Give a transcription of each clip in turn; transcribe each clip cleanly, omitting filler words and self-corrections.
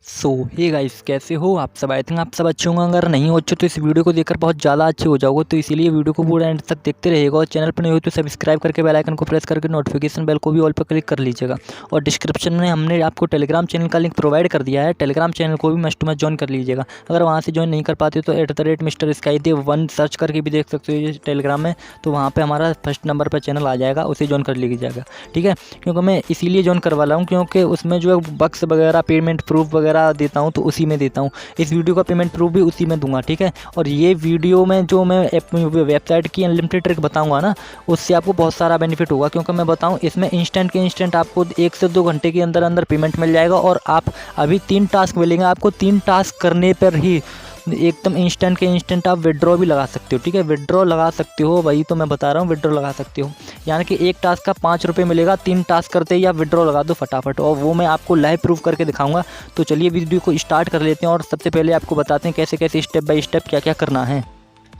सो hey guys, कैसे हो आप सब। आई थिंक आप सब अच्छे होंगे। अगर नहीं हो अच्छे तो इस वीडियो को देखकर बहुत ज़्यादा अच्छे हो जाओगे, तो इसीलिए वीडियो को पूरा एंड तक देखते रहिएगा। और चैनल पर नहीं हो तो सब्सक्राइब करके बेल आइकन को प्रेस करके नोटिफिकेशन बेल को भी ऑल पर क्लिक कर लीजिएगा। और डिस्क्रिप्शन में हमने आपको टेलीग्राम चैनल का लिंक प्रोवाइड कर दिया है। टेलीग्राम चैनल को भी मस्ट टू मस्ट ज्वाइन कर लीजिएगा। अगर वहाँ से ज्वाइन नहीं कर पाते तो @Mr. Skydev1 सर्च करके भी देख सकते हो टेलीग्राम में। तो वहाँ पर हमारा फर्स्ट नंबर पर चैनल आ जाएगा, उसे ज्वाइन कर लीजिएगा। ठीक है, क्योंकि मैं इसीलिए ज्वाइन करवा रहा हूँ क्योंकि उसमें जो है बक्स वगैरह पेमेंट प्रूफ वगैरह देता हूँ, तो उसी में देता हूँ। इस वीडियो का पेमेंट प्रूफ भी उसी में दूंगा। ठीक है, और ये वीडियो में जो मैं वेबसाइट की अनलिमिटेड ट्रिक बताऊंगा ना, उससे आपको बहुत सारा बेनिफिट होगा। क्योंकि मैं बताऊं, इसमें इंस्टेंट के इंस्टेंट आपको 1 से 2 घंटे के अंदर अंदर पेमेंट मिल जाएगा। और आप अभी 3 टास्क मिलेंगे आपको। 3 टास्क करने पर ही एकदम इंस्टेंट के इंस्टेंट आप विड्रॉ भी लगा सकते हो। ठीक है, विड्रॉ लगा सकते हो, वही तो मैं बता रहा हूँ, विड्रॉ लगा सकते हो। यानी कि एक टास्क का 5 रुपये मिलेगा। 3 टास्क करते ही आप विड्रॉ लगा दो फटाफट, और वो मैं आपको लाइव प्रूफ करके दिखाऊंगा। तो चलिए वीडियो को स्टार्ट कर लेते हैं, और सबसे पहले आपको बताते हैं कैसे कैसे स्टेप बाय स्टेप क्या क्या करना है।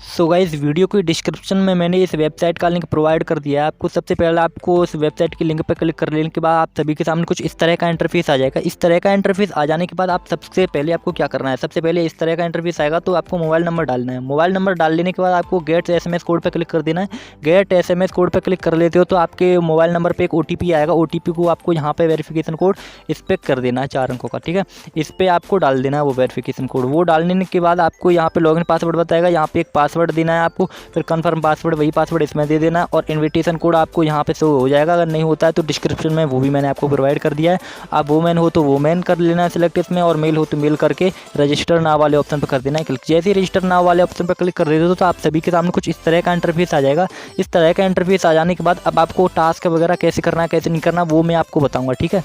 सो गाइस, वीडियो की डिस्क्रिप्शन में मैंने इस वेबसाइट का लिंक प्रोवाइड कर दिया है आपको। सबसे पहले आपको उस वेबसाइट के लिंक पर क्लिक कर लेने के बाद आप सभी के सामने कुछ इस तरह का इंटरफेस आ जाएगा। इस तरह का इंटरफेस आ जाने के बाद आप सबसे पहले आपको क्या करना है, सबसे पहले इस तरह का इंटरफेस आएगा तो आपको मोबाइल नंबर डालना है। मोबाइल नंबर डाल लेने के बाद आपको गेट SMS कोड पर क्लिक कर देना है। गेट SMS कोड पर क्लिक कर लेते हो तो आपके मोबाइल नंबर पर एक OTP आएगा। OTP को आपको यहाँ पे वेरिफिकेशन कोड इस पर कर देना है 4 अंकों का। ठीक है, इस पर आपको डाल देना है वो वेरिफिकेशन कोड। वो डालने के बाद आपको यहाँ पे लॉगिन पासवर्ड बताएगा, यहाँ पे एक पासवर्ड देना है आपको। फिर कन्फर्म पासवर्ड, वही पासवर्ड इसमें दे देना। और इनविटेशन कोड आपको यहाँ पे शो हो जाएगा। अगर नहीं होता है तो डिस्क्रिप्शन में वो भी मैंने आपको प्रोवाइड कर दिया है। आप वोमेन हो तो वोमेन कर लेना है सिलेक्ट इसमें, और मेल हो तो मेल करके रजिस्टर नाउ वाले ऑप्शन पर कर देना है क्लिक। जैसे ही रजिस्टर नाउ वाले ऑप्शन पर क्लिक कर देते हो तो आप सभी के सामने कुछ इस तरह का इंटरफेस आ जाएगा। इस तरह का इंटरफेस आ जाने के बाद अब आपको टास्क वगैरह कैसे करना है कैसे नहीं करना वो मैं आपको बताऊँगा। ठीक है,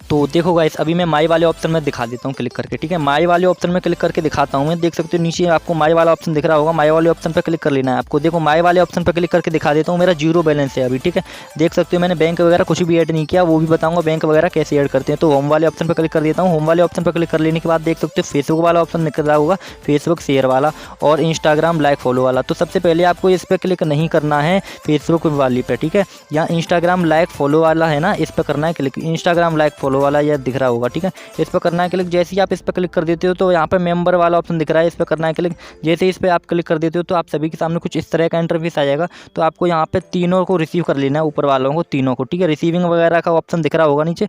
तो देखो गाइस, अभी मैं माई वाले ऑप्शन में दिखा देता हूँ क्लिक करके। ठीक है, माई वाले ऑप्शन में क्लिक करके दिखाता हूँ मैं। देख सकते हो नीचे आपको माई वाला ऑप्शन दिख रहा होगा। माई वाले ऑप्शन पर क्लिक कर लेना है आपको। देखो, माई वाले ऑप्शन पर क्लिक करके दिखा देता हूँ। मेरा 0 बैलेंस है अभी। ठीक है, देख सकते हो मैंने बैंक वगैरह कुछ भी ऐड नहीं किया, वो भी बताऊँगा बैंक वगैरह कैसे ऐड करते हैं। तो होम वाले ऑप्शन पर क्लिक कर देता हूँ। होम वाले ऑप्शन पर क्लिक कर लेने के बाद देख सकते हो फेसबुक वाला ऑप्शन निकल रहा होगा, फेसबुक शेयर वाला और इंस्टाग्राम लाइक फॉलो वाला। तो सबसे पहले आपको इस पर क्लिक नहीं करना है फेसबुक वाली पे। ठीक है, यहाँ इंस्टाग्राम लाइक फॉलो वाला है ना, इस पर करना है क्लिक। इंस्टाग्राम लाइक फॉलो वाला यह दिख रहा होगा। ठीक है, इस पर करना है क्लिक। जैसे ही आप इस पर क्लिक कर देते हो तो यहाँ पे मेंबर वाला ऑप्शन दिख रहा है, इस पर करना है क्लिक। जैसे इस पर आप क्लिक कर देते हो तो आप सभी के सामने कुछ इस तरह का इंटरफेस आ जाएगा। तो आपको यहाँ पे तीनों को रिसीव कर लेना है, ऊपर वालों को तीनों को। ठीक है, रिसीविंग वगैरह का ऑप्शन दिख रहा होगा नीचे,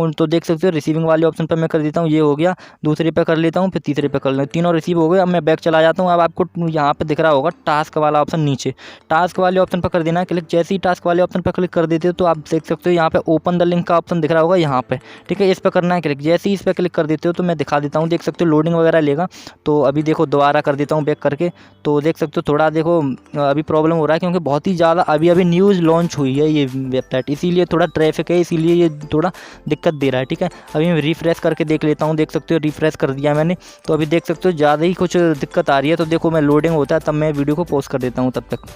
तो देख सकते हो रिसीविंग वाले ऑप्शन पर मैं कर देता हूँ। ये हो गया, दूसरे पे कर लेता हूँ, फिर तीसरे पे कर लेता हूँ। तीनों रिसीव हो गए। अब मैं बैक चला जाता हूँ। अब आपको यहाँ पे दिख रहा होगा टास्क वाला ऑप्शन नीचे, टास्क वाले ऑप्शन पर कर देना है क्लिक। जैसे ही टास्क वाले ऑप्शन पर क्लिक कर देते हो तो आप देख सकते हो यहाँ पे ओपन द लिंक का ऑप्शन दिख रहा होगा यहाँ पे। ठीक है, इस पर करना है क्लिक। जैसे ही इस पर क्लिक कर देते हो तो मैं दिखा देता हूँ। देख सकते हो लोडिंग वगैरह लेगा। तो अभी देखो दोबारा कर देता हूँ बैक करके। तो देख सकते हो थोड़ा देखो अभी प्रॉब्लम हो रहा है क्योंकि बहुत ही ज़्यादा अभी न्यूज़ लॉन्च हुई है ये वेबसाइट, इसीलिए थोड़ा ट्रैफिक है, इसीलिए ये थोड़ा दिक्कत दे रहा है। ठीक है, अभी मैं रिफ्रेश करके देख लेता हूँ। देख सकते हो रिफ्रेश कर दिया मैंने। तो अभी देख सकते हो ज़्यादा ही कुछ दिक्कत आ रही है। तो देखो मैं लोडिंग होता है तब मैं वीडियो को पॉज कर देता हूँ तब तक।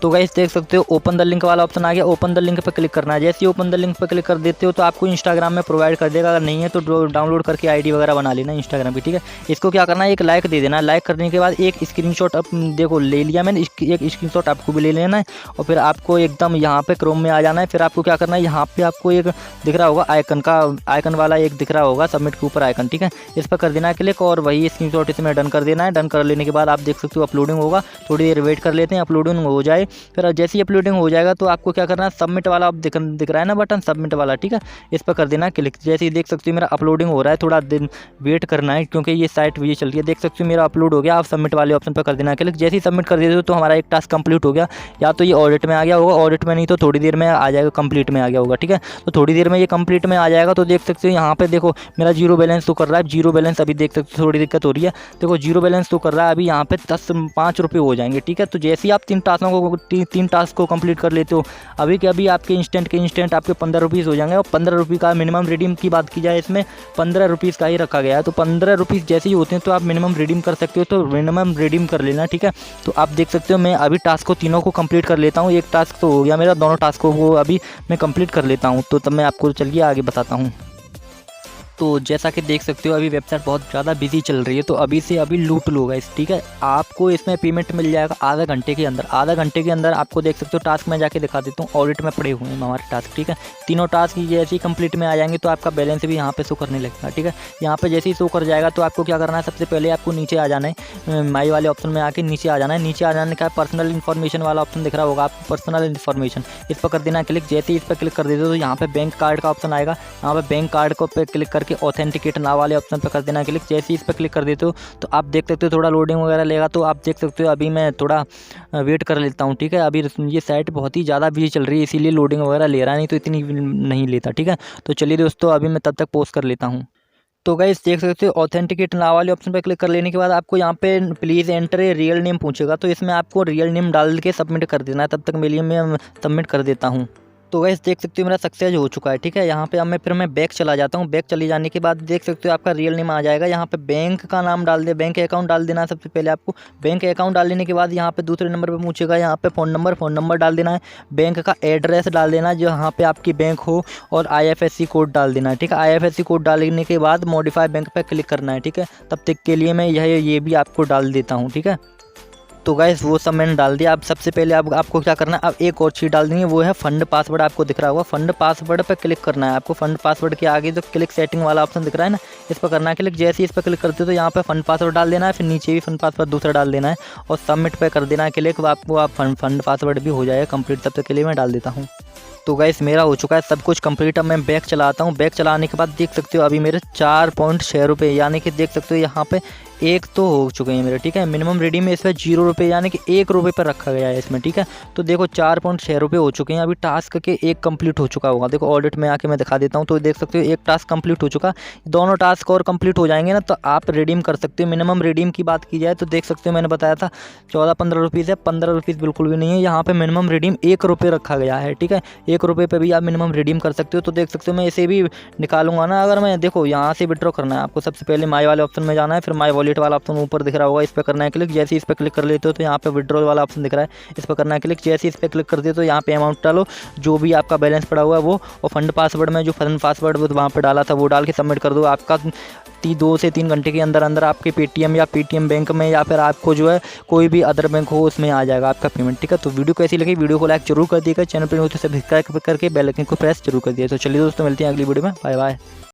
तो गाइस देख सकते हो ओपन द लिंक वाला ऑप्शन आ गया। ओपन द लिंक पर क्लिक करना है। जैसे ही ओपन द लिंक पर क्लिक कर देते हो तो आपको इंस्टाग्राम में प्रोवाइड कर देगा। अगर नहीं है तो डाउनलोड करके आईडी वगैरह बना लेना इंस्टाग्राम की। ठीक है, इसको क्या करना है, एक लाइक दे देना। लाइक करने के बाद एक स्क्रीनशॉट अब देखो ले लिया मैंने, एक स्क्रीनशॉट आपको भी ले लेना है। और फिर आपको एकदम यहाँ पे क्रोम में आ जाना है। फिर आपको क्या करना है, यहाँ पे आपको एक दिख रहा होगा आइकन वाला एक दिख रहा होगा सबमिट के ऊपर आइकन। ठीक है, इस पर कर देना है क्लिक और वही स्क्रीनशॉट इसमें डन कर देना है। डन कर लेने के बाद आप देख सकते हो अपलोडिंग होगा, थोड़ी देर वेट कर लेते हैं, अपलोडिंग हो जाए। फिर जैसे अपलोडिंग हो जाएगा तो आपको क्या करना है, सबमिट वाला आप दिख रहा है ना बटन, सबमिट वाला। ठीक है, इस पर कर देना क्लिक। जैसे ही देख सकते हो मेरा अपलोडिंग हो रहा है, थोड़ा दिन वेट करना है क्योंकि ये साइट ये चल रही है। देख सकते हो मेरा अपलोड हो गया। आप सबमिट वाले ऑप्शन पर कर देना क्लिक। जैसे ही सबमिट कर देते हो तो हमारा एक टास्क कंप्लीट हो गया। या तो ये ऑडिट में आ गया होगा, ऑडिट में नहीं तो थोड़ी देर में आ जाएगा, कंप्लीट में आ गया होगा। ठीक है, तो थोड़ी देर में ये कंप्लीट में आ जाएगा। तो देख सकते हो यहाँ पे देखो मेरा 0 बैलेंस तो कर रहा है। 0 बैलेंस अभी देख सकते हो, थोड़ी दिक्कत हो रही है। देखो 0 बैलेंस तो कर रहा है अभी, यहाँ पे 5 रुपये हो जाएंगे। ठीक है, तो जैसे ही आप 3 टास्क को कंप्लीट कर लेते हो अभी के अभी आपके इंस्टेंट आपके 15 रुपीज़ हो जाएंगे। और 15 रुपये का मिनिमम रिडीम की बात की जाए इसमें 15 रुपीज़ का ही रखा गया है। तो 15 रुपीज़ जैसे ही होते हैं तो आप मिनिमम रिडीम कर सकते हो, तो मिनिमम रिडीम कर लेना। ठीक है, तो आप देख सकते हो मैं अभी टास्क को तीनों को कंप्लीट कर लेता हूँ। एक टास्क तो हो गया मेरा, दोनों टास्कों को अभी मैं कंप्लीट कर लेता हूँ। तो तब मैं आपको चलिए आगे बताता हूँ। तो जैसा कि देख सकते हो अभी वेबसाइट बहुत ज़्यादा बिजी चल रही है, तो अभी से अभी लूट लो गाइस, ठीक है। आपको इसमें पेमेंट मिल जाएगा आधा घंटे के अंदर। आधा घंटे के अंदर आपको देख सकते हो, टास्क में जाके दिखा देता हूँ, ऑडिट में पड़े हुए हैं हमारे टास्क, ठीक है। तीनों टास्क जैसे ही कंप्लीट में आ जाएंगे तो आपका बैलेंस भी यहाँ पे शो करने लगेगा, ठीक है। यहाँ पे जैसे ही शो कर जाएगा तो आपको क्या करना है, सबसे पहले आपको नीचे आ जाना है, माई वाले ऑप्शन में आके नीचे आ जाना है। नीचे आ जाने का पर्सनल इन्फॉर्मेशन वाला ऑप्शन दिख रहा होगा आपको, पर्सनल इन्फॉर्मेशन, इस पर कर देना क्लिक। जैसे ही इस पर क्लिक कर देते हो तो यहाँ पे बैंक कार्ड का ऑप्शन आएगा, यहाँ पे बैंक कार्ड को पे क्लिक करके ऑथेंटिकेट नाउ वाले ऑप्शन पर कर देना क्लिक। जैसे ही इस पर क्लिक कर देते हो तो आप देख सकते हो थोड़ा लोडिंग वगैरह लेगा, तो आप देख सकते हो अभी मैं थोड़ा वेट कर लेता हूँ, ठीक है। अभी ये साइट बहुत ही ज़्यादा बिजी चल रही है, इसीलिए लोडिंग वगैरह ले रहा है, नहीं तो इतनी नहीं लेता, ठीक है। तो चलिए दोस्तों अभी मैं तब तक पोस्ट कर लेता हूँ। तो गाइस देख सकते हो ऑथेंटिकेट नाउ वाले ऑप्शन पर क्लिक कर लेने के बाद आपको यहाँ पे please enter a real name पूछेगा, तो इसमें आपको रियल नेम डाल के सबमिट कर देना है। तब तक मेरे लिए मैं सबमिट कर देता हूँ। तो गाइस देख सकते हो मेरा सक्सेस हो चुका है, ठीक है। यहाँ पे अब मैं बैक चला जाता हूँ। बैक चले जाने के बाद देख सकते हो आपका रियल नेम आ जाएगा। यहाँ पे बैंक का नाम डाल दे, बैंक अकाउंट डाल देना है सबसे पहले आपको। बैंक अकाउंट डाल देने के बाद यहाँ पे दूसरे नंबर पे पूछेगा, यहाँ पे फ़ोन नंबर डाल देना है। बैंक का एड्रेस डाल देना है जहाँ पे आपकी बैंक हो, और IFSC कोड डाल देना है, ठीक है। IFSC कोड डालने के बाद मॉडिफाई बैंक पे क्लिक करना है, ठीक है। तब तक के लिए मैं ये भी आपको डाल देता हूँ, ठीक है। तो गाइस वो सब मैंने डाल दिया। अब सबसे पहले आपको क्या करना है, अब एक और चीज़ डाल देनी है, वो है फंड पासवर्ड। आपको दिख रहा होगा फंड पासवर्ड पर क्लिक करना है आपको। फंड पासवर्ड के आगे तो क्लिक सेटिंग वाला ऑप्शन दिख रहा है ना, इस पर करना है क्लिक। जैसे ही इस पर क्लिक करते हो तो यहाँ पे फंड पासवर्ड डाल देना है, फिर नीचे भी फंड पासवर्ड दूसरा डाल देना है और सबमिट पे कर देना है क्लिक। आपको फंड पासवर्ड भी हो जाएगा कंप्लीट। तब तक के लिए मैं डाल देता हूँ। तो गाइस मेरा हो चुका है सब कुछ कंप्लीट। अब मैं बैक चलाता हूँ। बैक चलाने के बाद देख सकते हो अभी मेरे 4.6 रुपये, यानी कि देख सकते हो यहाँ पे एक तो हो चुके हैं मेरे, ठीक है। मिनिमम रिडीम में इस पर 0 रुपये यानी कि 1 रुपये पर रखा गया है इसमें, ठीक है। तो देखो 4.6 रुपये हो चुके हैं। अभी टास्क के एक कंप्लीट हो चुका होगा। देखो ऑडिट में आके मैं दिखा देता हूँ, तो देख सकते हो एक टास्क कंप्लीट हो चुका। दोनों टास्क और कंप्लीट हो जाएंगे ना तो आप रिडीम कर सकते हो। मिनिमम रिडीम की बात की जाए तो देख सकते हो मैंने बताया था 14-15 रुपीज़ है, 15 रुपीज़ बिल्कुल भी नहीं है। यहाँ पर मिनिमम रिडीम 1 रुपये रखा गया है, ठीक है। 1 रुपये पर भी आप मिनिमम रिडीम कर सकते हो। तो देख सकते हो मैं इसे भी निकालूंगा ना, अगर मैं देखो यहाँ से विड्रॉ करना है आपको। सबसे पहले माई वाले ऑप्शन में जाना है, फिर माई वॉलेट वाला ऑप्शन ऊपर दिख रहा होगा, इस पर करना है क्लिक। जैसे इस पर क्लिक कर लेते हो तो यहाँ पे विड्रॉल वाला ऑप्शन दिख रहा है, इस पर करना है क्लिक। जैसे इस पर क्लिक कर देते हो तो यहाँ पे अमाउंट डालो जो भी आपका बैलेंस पड़ा हुआ है वो, और फंड पासवर्ड में जो फंड पासवर्ड वहाँ पे डाला था वो डाल के सबमिट कर दो। आपका 2 से 3 घंटे के अंदर अंदर आपके पेटीएम या पेटीएम बैंक में या फिर आपको जो है कोई भी अदर बैंक हो उसमें आ जाएगा आपका पेमेंट, ठीक है। तो वीडियो कैसी लगी, वीडियो को लाइक जरूर कर दिएगा, चैनल पर हो तो सब्सक्राइब करके बेल आइकन को प्रेस जरूर कर दिया। तो चलिए दोस्तों मिलते हैं अगली वीडियो में, बाय बाय।